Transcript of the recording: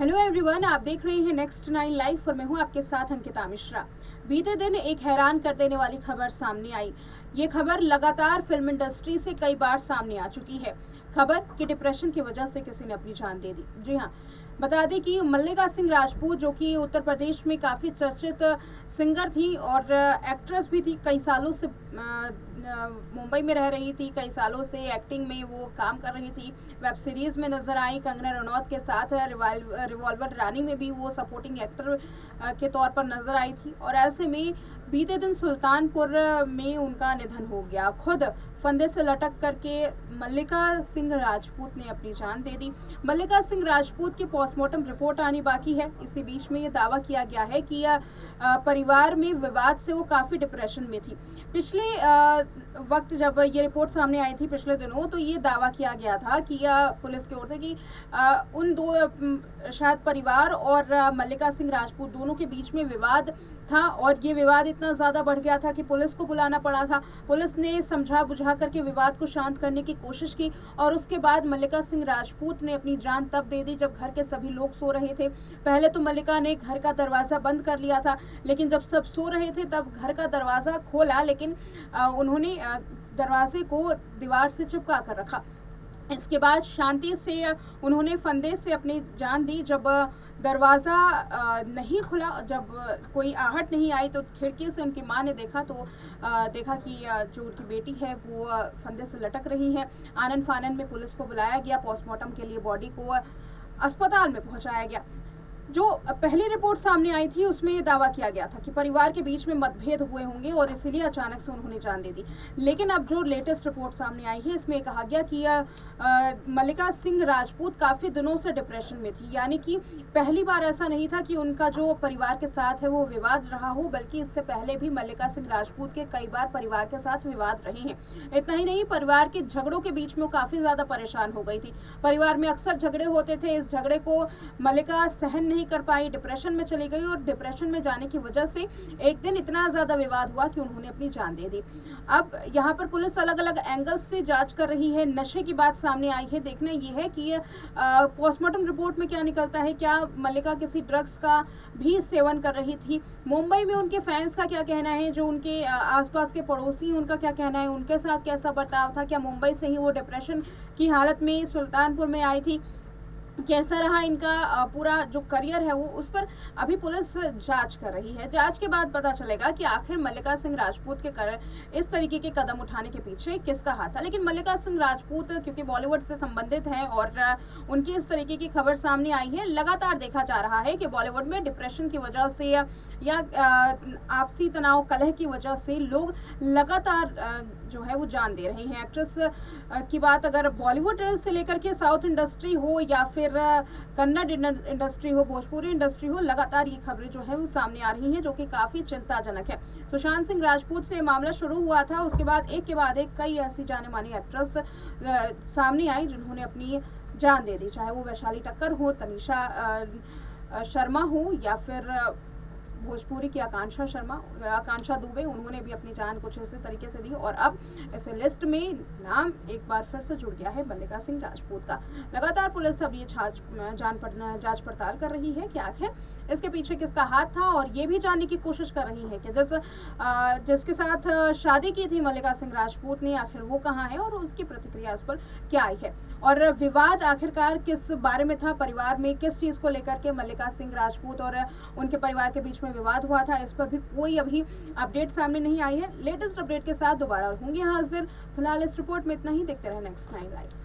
Hello everyone, आप देख रहे हैं नेक्स्ट 9 लाइव और मैं हूं आपके साथ अंकिता मिश्रा। बीते दिन एक हैरान कर देने वाली खबर सामने आई। ये खबर लगातार फिल्म इंडस्ट्री से कई बार सामने आ चुकी है। खबर कि डिप्रेशन की वजह से किसी ने अपनी जान दे दी। जी हां, बता दें कि मल्लिका सिंह राजपूत, जो कि उत्तर प्रदेश में काफ़ी चर्चित सिंगर थी और एक्ट्रेस भी थी, कई सालों से मुंबई में रह रही थी, कई सालों से एक्टिंग में वो काम कर रही थी। वेब सीरीज़ में नजर आई कंगना रनौत के साथ। रिवॉल्वर रानी में भी वो सपोर्टिंग एक्टर के तौर पर नजर आई थी। और ऐसे में बीते दिन सुल्तानपुर में उनका निधन हो गया। खुद फंदे से लटक करके मल्लिका सिंह राजपूत ने अपनी जान दे दी। मल्लिका सिंह राजपूत की पोस्टमार्टम रिपोर्ट आनी बाकी है। इसी बीच में ये दावा किया गया है कि परिवार में विवाद से वो काफ़ी डिप्रेशन में थी। पिछले वक्त जब ये रिपोर्ट सामने आई थी पिछले दिनों, तो ये दावा किया गया था कि पुलिस की ओर से कि उन दो शायद परिवार और मल्लिका सिंह राजपूत दोनों के बीच में विवाद था और ये विवाद इतना ज़्यादा बढ़ गया था कि पुलिस को बुलाना पड़ा था। पुलिस ने समझा बुझा करके विवाद को शांत करने की कोशिश की और उसके बाद मल्लिका सिंह राजपूत ने अपनी जान तब दे दी जब घर के सभी लोग सो रहे थे। पहले तो मल्लिका ने घर का दरवाज़ा बंद कर लिया था, लेकिन जब सब सो रहे थे तब घर का दरवाज़ा खोला, लेकिन उन्होंने दरवाजे को दीवार से चिपका कर रखा। इसके बाद शांति से उन्होंने फंदे से अपनी जान दी। जब दरवाज़ा नहीं खुला, जब कोई आहट नहीं आई, तो खिड़की से उनकी मां ने देखा तो देखा कि जो उनकी बेटी है वो फंदे से लटक रही है। आनन फानन में पुलिस को बुलाया गया। पोस्टमार्टम के लिए बॉडी को अस्पताल में पहुंचाया गया। जो पहली रिपोर्ट सामने आई थी उसमें ये दावा किया गया था कि परिवार के बीच में मतभेद हुए होंगे और इसीलिए अचानक से उन्होंने जान दे दी। लेकिन अब जो लेटेस्ट रिपोर्ट सामने आई है इसमें कहा गया कि मल्लिका सिंह राजपूत काफ़ी दिनों से डिप्रेशन में थी। यानी कि पहली बार ऐसा नहीं था कि उनका जो परिवार के साथ है वो विवाद रहा हो, बल्कि इससे पहले भी मल्लिका सिंह राजपूत के कई बार परिवार के साथ विवाद रहे हैं। इतना ही नहीं, परिवार के झगड़ों के बीच में वो काफ़ी ज़्यादा परेशान हो गई थी। परिवार में अक्सर झगड़े होते थे। इस झगड़े को मल्लिका सहन नहीं कर पाई, डिप्रेशन में चली गई और डिप्रेशन में जाने की वजह से एक दिन इतना ज्यादा विवाद हुआ कि उन्होंने अपनी जान दे दी। अब यहाँ पर पुलिस अलग अलग एंगल से जांच कर रही है। नशे की बात सामने आई है। देखना यह है कि पोस्टमार्टम रिपोर्ट में क्या निकलता है। क्या मल्लिका किसी ड्रग्स का भी सेवन कर रही थी? मुंबई में उनके फैंस का क्या कहना है? जो उनके आसपास के पड़ोसी, उनका क्या कहना है? उनके साथ कैसा बर्ताव था? क्या मुंबई से ही वो डिप्रेशन की हालत में सुल्तानपुर में आई थी? कैसा रहा इनका पूरा जो करियर है वो, उस पर अभी पुलिस जांच कर रही है। जांच के बाद पता चलेगा कि आखिर मल्लिका सिंह राजपूत के इस तरीके के कदम उठाने के पीछे किसका हाथ था। लेकिन मल्लिका सिंह राजपूत क्योंकि बॉलीवुड से संबंधित हैं और उनकी इस तरीके की खबर सामने आई है, लगातार देखा जा रहा है कि बॉलीवुड में डिप्रेशन की वजह से या आपसी तनाव कलह की वजह से लोग लगातार जो है वो जान दे रहे हैं। एक्ट्रेस की बात अगर बॉलीवुड से लेकर के साउथ इंडस्ट्री हो या फिर कन्नड़ इंडस्ट्री हो, भोजपुरी इंडस्ट्री हो, लगातार ये खबरें जो है वो सामने आ रही हैं, जो कि काफ़ी चिंताजनक है। सुशांत सिंह राजपूत से मामला शुरू हुआ था, उसके बाद एक के बाद एक कई ऐसी जाने मानी एक्ट्रेस सामने आई जिन्होंने अपनी जान दे दी। चाहे वो वैशाली टक्कर हो, तनिषा शर्मा हो या फिर भोजपुरी की आकांक्षा दुबे, उन्होंने भी अपनी जान कुछ इसी तरीके से दी। और अब इस लिस्ट में नाम एक बार फिर से जुड़ गया है मल्लिका सिंह राजपूत का। लगातार पुलिस अब ये जांच पड़ताल कर रही है कि आखिर इसके पीछे किसका हाथ था और ये भी जानने की कोशिश कर रही है कि जिसके साथ शादी की थी मल्लिका सिंह राजपूत ने, आखिर वो कहाँ है और उसकी प्रतिक्रिया उस पर क्या आई है। और विवाद आखिरकार किस बारे में था, परिवार में किस चीज़ को लेकर के मल्लिका सिंह राजपूत और उनके परिवार के बीच में विवाद हुआ था, इस पर भी कोई अभी अपडेट सामने नहीं आई है। लेटेस्ट अपडेट के साथ दोबारा होंगे हाजिर। फिलहाल इस रिपोर्ट में इतना ही। देखते रहे नेक्स्ट 9 लाइव।